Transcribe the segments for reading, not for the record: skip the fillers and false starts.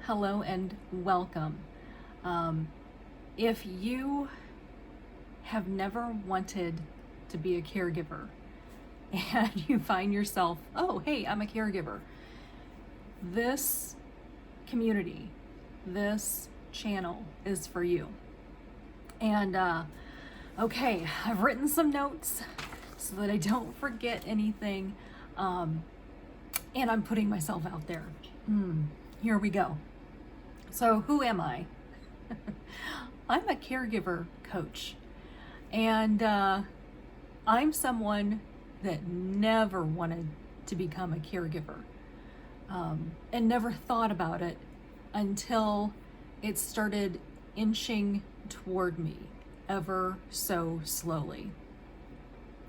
hello and welcome. If you have never wanted to be a caregiver and you find yourself, oh, hey, I'm a caregiver, this community, this channel is for you. And okay, I've written some notes so that I don't forget anything, and I'm putting myself out there. Here we go. So who am I? I'm a caregiver coach, and I'm someone that never wanted to become a caregiver, and never thought about it until it started inching toward me ever so slowly.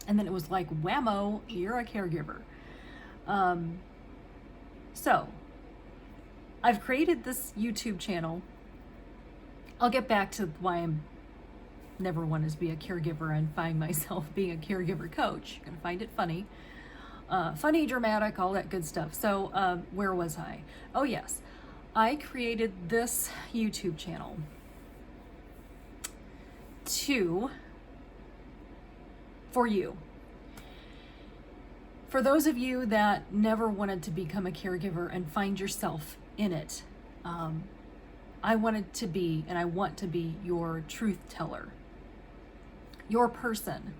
And then it was like, whammo, you're a caregiver. So I've created this YouTube channel. I'll get back to why I'm never wanted to be a caregiver and find myself being a caregiver coach. You're gonna find it funny. Funny, dramatic, all that good stuff. So where was I? Oh yes, I created this YouTube channel for you. For those of you that never wanted to become a caregiver and find yourself in it, I wanted to be, and I want to be, your truth teller, your person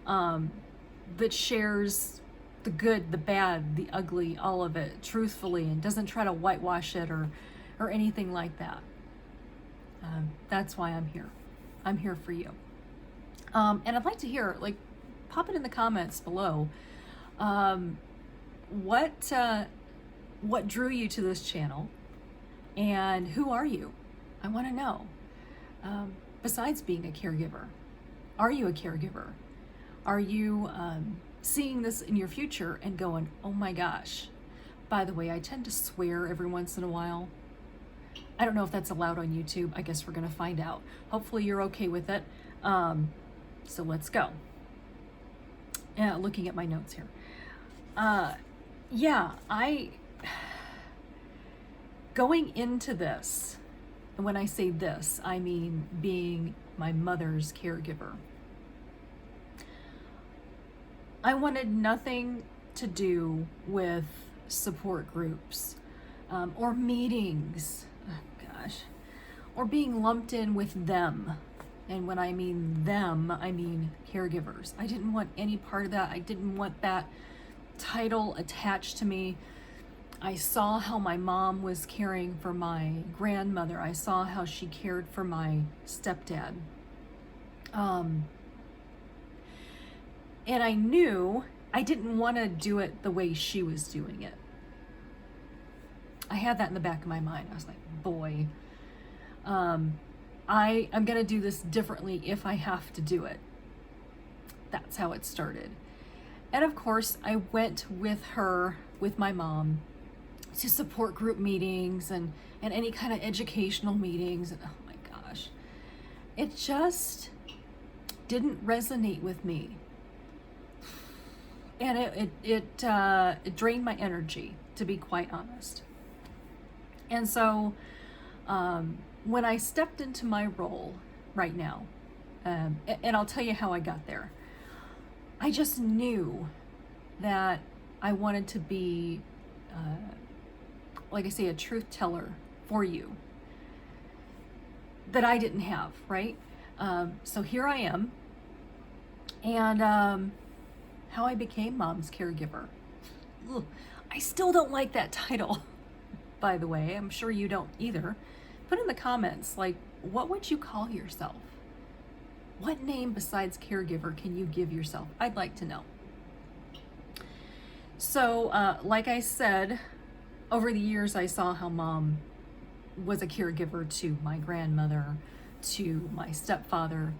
that shares the good, the bad, the ugly, all of it truthfully, and doesn't try to whitewash it or anything like that. That's why I'm here. I'm here for you. And I'd like to hear, like, pop it in the comments below. What drew you to this channel, and who are you? I want to know. Besides being a caregiver, are you a caregiver? Are you seeing this in your future and going, oh my gosh? By the way, I tend to swear every once in a while. I don't know if that's allowed on YouTube. I guess we're gonna find out. Hopefully you're okay with it. So let's go. Looking at my notes here. Going into this, and when I say this, I mean being my mother's caregiver. I wanted nothing to do with support groups, or meetings, or being lumped in with them. And when I mean them, I mean caregivers. I didn't want any part of that. I didn't want that title attached to me. I saw how my mom was caring for my grandmother. I saw how she cared for my stepdad. And I knew I didn't want to do it the way she was doing it. I had that in the back of my mind. I was like, boy, I'm going to do this differently if I have to do it. That's how it started. And of course, I went with her, with my mom, to support group meetings and any kind of educational meetings. And oh my gosh, it just didn't resonate with me. And it drained my energy, to be quite honest. And so when I stepped into my role right now, and I'll tell you how I got there, I just knew that I wanted to be, like I say, a truth teller for you that I didn't have, right? So here I am, and how I became mom's caregiver. Ugh, I still don't like that title, by the way. I'm sure you don't either. Put in the comments, like, what would you call yourself? What name besides caregiver can you give yourself? I'd like to know. So, like I said, over the years, I saw how mom was a caregiver to my grandmother, to my stepfather.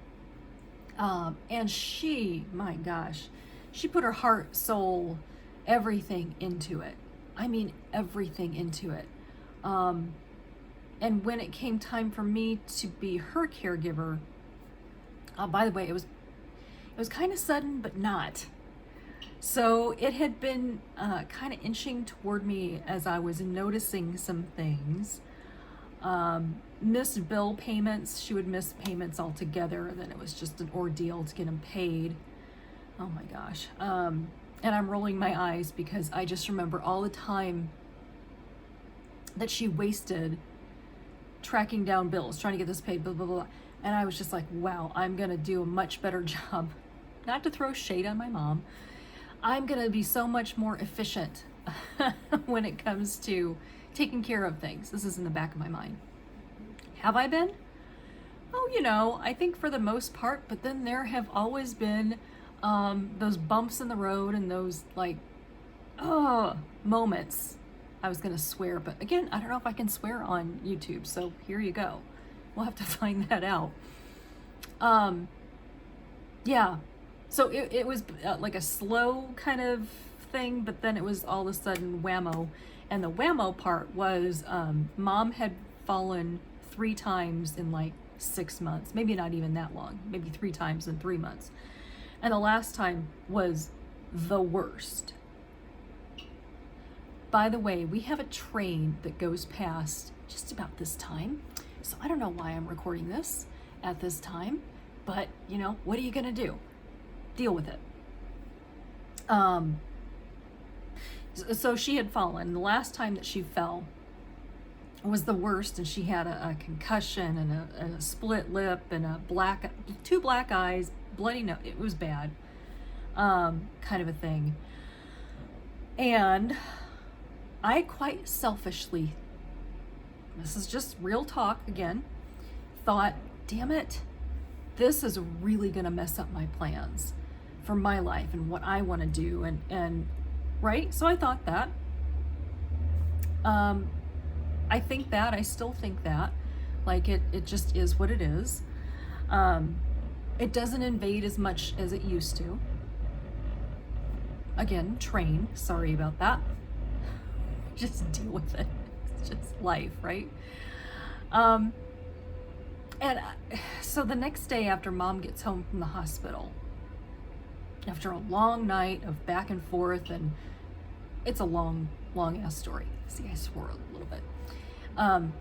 And she, my gosh, she put her heart, soul, everything into it. I mean, everything into it. And when it came time for me to be her caregiver, by the way, it was kind of sudden, but not. So it had been kind of inching toward me as I was noticing some things. Missed bill payments. She would miss payments altogether, and then it was just an ordeal to get them paid. Oh my gosh. And I'm rolling my eyes because I just remember all the time that she wasted tracking down bills, trying to get this paid, blah, blah, blah. And I was just like, wow, I'm going to do a much better job. Not to throw shade on my mom. I'm going to be so much more efficient when it comes to taking care of things. This is in the back of my mind. Have I been? Oh, I think for the most part, but then there have always been those bumps in the road and those moments. I was going to swear, but again, I don't know if I can swear on YouTube, so here you go. We'll have to find that out. Yeah, so it was like a slow kind of thing, but then it was all of a sudden whammo. And the whammo part was Mom had fallen 3 times in like 6 months, maybe not even that long, maybe 3 times in 3 months. And the last time was the worst. By the way, we have a train that goes past just about this time. So I don't know why I'm recording this at this time, but what are you gonna do? Deal with it. So she had fallen. The last time that she fell was the worst, and she had a concussion and a split lip and 2 black eyes, bloody nose. It was bad, kind of a thing. And I quite selfishly, this is just real talk again, thought, damn it, this is really gonna mess up my plans for my life and what I want to do, and right? So I thought that. I think that, I still think that, like it just is what it is. It doesn't invade as much as it used to. Again, train, sorry about that. Just deal with it. It's just life, right? So the next day after Mom gets home from the hospital, after a long night of back and forth, and it's a long ass story. See, I swore a little bit.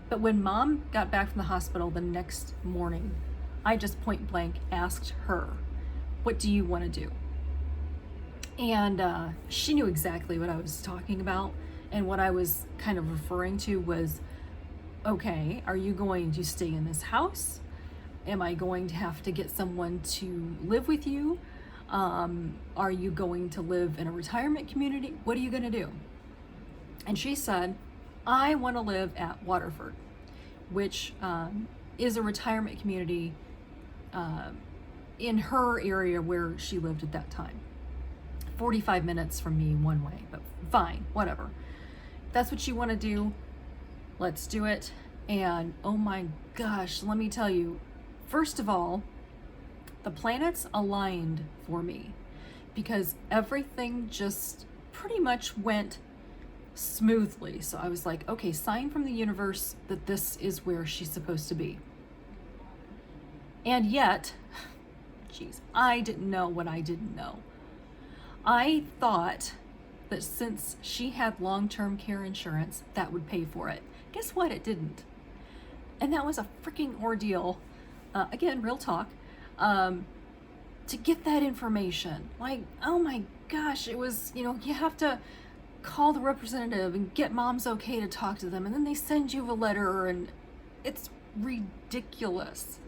But when Mom got back from the hospital the next morning, I just point blank asked her, what do you want to do? And she knew exactly what I was talking about. And what I was kind of referring to was, okay, are you going to stay in this house? Am I going to have to get someone to live with you? Are you going to live in a retirement community? What are you going to do? And she said, I want to live at Waterford, which is a retirement community in her area where she lived at that time. 45 minutes from me one way, but fine, whatever. If that's what you want to do, let's do it. And oh my gosh, let me tell you, first of all, the planets aligned for me because everything just pretty much went smoothly. So I was like, okay, sign from the universe that this is where she's supposed to be. And yet, geez, I didn't know what I didn't know. I thought that since she had long-term care insurance, that would pay for it. Guess what? It didn't. And that was a freaking ordeal. Again, real talk. To get that information. Like, oh my gosh, it was, you have to call the representative and get Mom's okay to talk to them. And then they send you a letter, and it's ridiculous.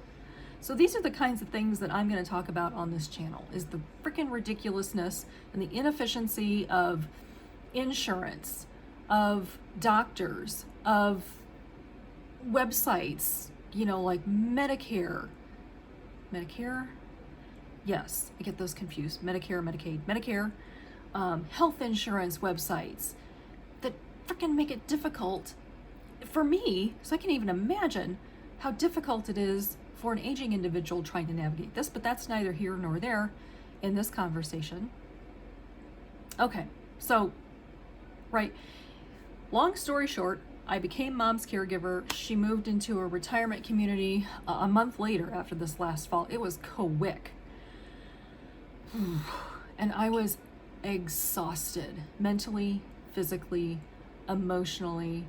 So these are the kinds of things that I'm going to talk about on this channel, is the freaking ridiculousness and the inefficiency of insurance, of doctors, of websites, like Medicare. Yes, I get those confused. Medicare, Medicaid, Medicare, health insurance websites that freaking make it difficult for me. So I can even imagine how difficult it is for an aging individual trying to navigate this, but that's neither here nor there in this conversation. Okay, so, right, long story short, I became Mom's caregiver. She moved into a retirement community a month later after this last fall. It was quick. And I was exhausted, mentally, physically, emotionally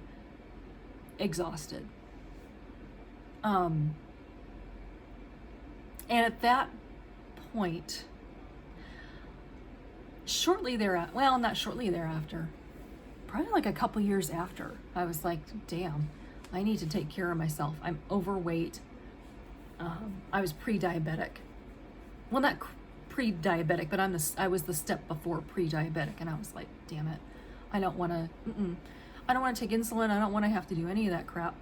exhausted. And at that point, shortly thereafter, well, not shortly thereafter, probably like a couple years after, I was like, damn, I need to take care of myself. I'm overweight. I was pre-diabetic. Well, not pre-diabetic, but I was the step before pre-diabetic, and I was like, damn it, I don't want to. I don't want to take insulin. I don't want to have to do any of that crap.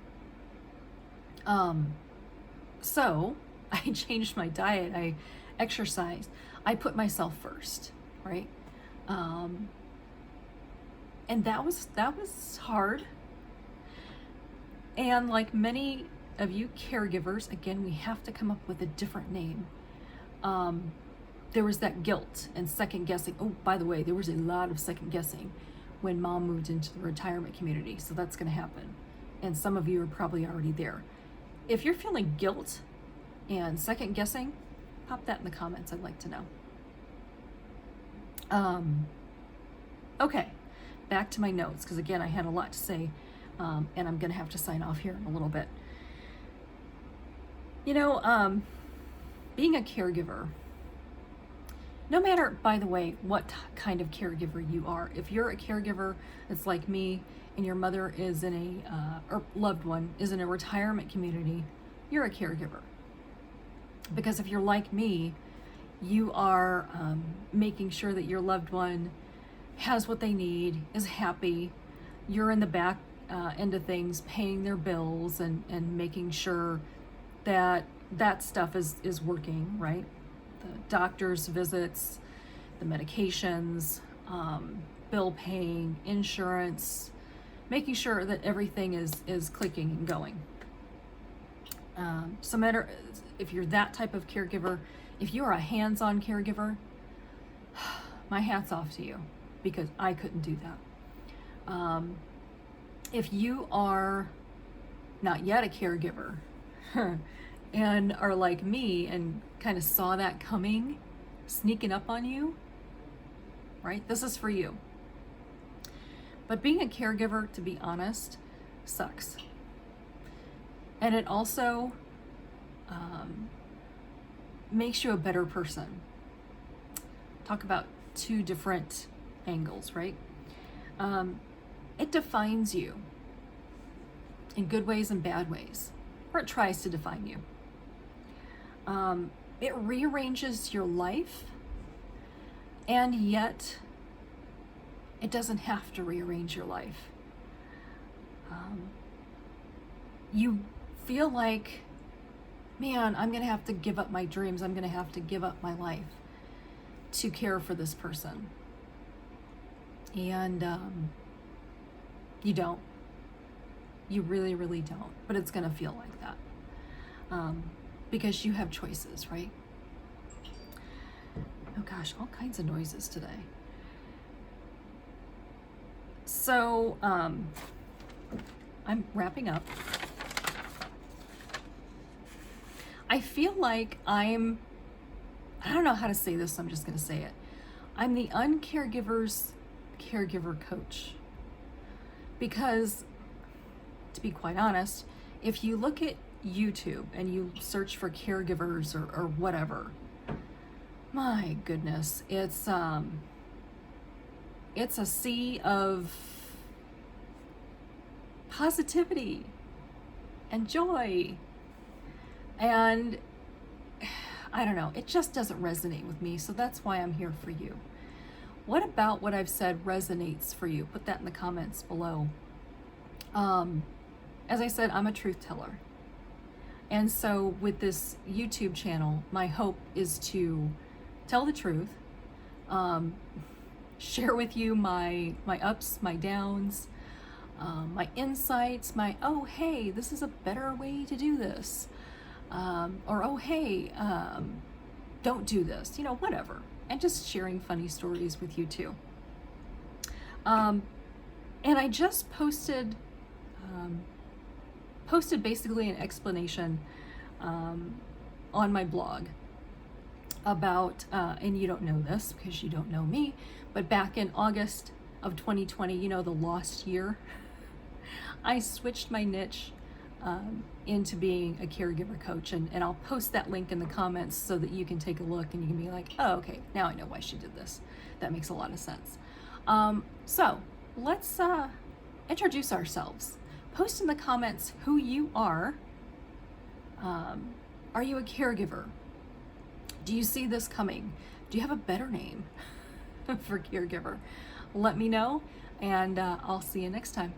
So I changed my diet. I exercised. I put myself first, right? And that was hard. And like many of you caregivers, again, we have to come up with a different name. There was that guilt and second guessing. Oh, by the way, there was a lot of second guessing when mom moved into the retirement community. So that's going to happen. And some of you are probably already there. If you're feeling guilt and second guessing, pop that in the comments. I'd like to know. Okay, back to my notes, because again, I had a lot to say, and I'm going to have to sign off here in a little bit. You know, being a caregiver, no matter, by the way, what kind of caregiver you are, if you're a caregiver that's like me and your mother is in a, or loved one is in a retirement community, you're a caregiver. Because if you're like me, you are making sure that your loved one has what they need, is happy. You're in the back end of things, paying their bills and making sure that that stuff is working, right? The doctor's visits, the medications, bill paying, insurance, making sure that everything is clicking and going. So matter if you're that type of caregiver, if you're a hands-on caregiver, my hat's off to you, because I couldn't do that. If you are not yet a caregiver and are like me and kind of saw that coming, sneaking up on you, right? This is for you. But being a caregiver, to be honest, sucks. And it also makes you a better person. Talk about two different angles, right? It defines you in good ways and bad ways, or it tries to define you. It rearranges your life, and yet it doesn't have to rearrange your life. You feel like, man, I'm going to have to give up my dreams. I'm going to have to give up my life to care for this person. And you don't. You really, really don't. But it's going to feel like that. Because you have choices, right? Oh gosh, all kinds of noises today. So, I'm wrapping up. I feel like I don't know how to say this, so I'm just going to say it. I'm the uncaregiver's caregiver coach. Because, to be quite honest, if you look at YouTube and you search for caregivers or whatever, my goodness, it's a sea of positivity and joy. And I don't know, it just doesn't resonate with me. So that's why I'm here for you. What about what I've said resonates for you? Put that in the comments below. As I said, I'm a truth teller. And so with this YouTube channel, my hope is to tell the truth, share with you my ups, my downs, my insights, my, oh, hey, this is a better way to do this. Or, oh, hey, don't do this, you know, whatever. And just sharing funny stories with you too. And I just posted basically an explanation on my blog about, and you don't know this because you don't know me, but back in August of 2020, you know, the lost year, I switched my niche into being a caregiver coach. And I'll post that link in the comments so that you can take a look and you can be like, oh, okay, now I know why she did this. That makes a lot of sense. So let's introduce ourselves. Post in the comments who you are. Are you a caregiver? Do you see this coming? Do you have a better name for caregiver? Let me know, and I'll see you next time.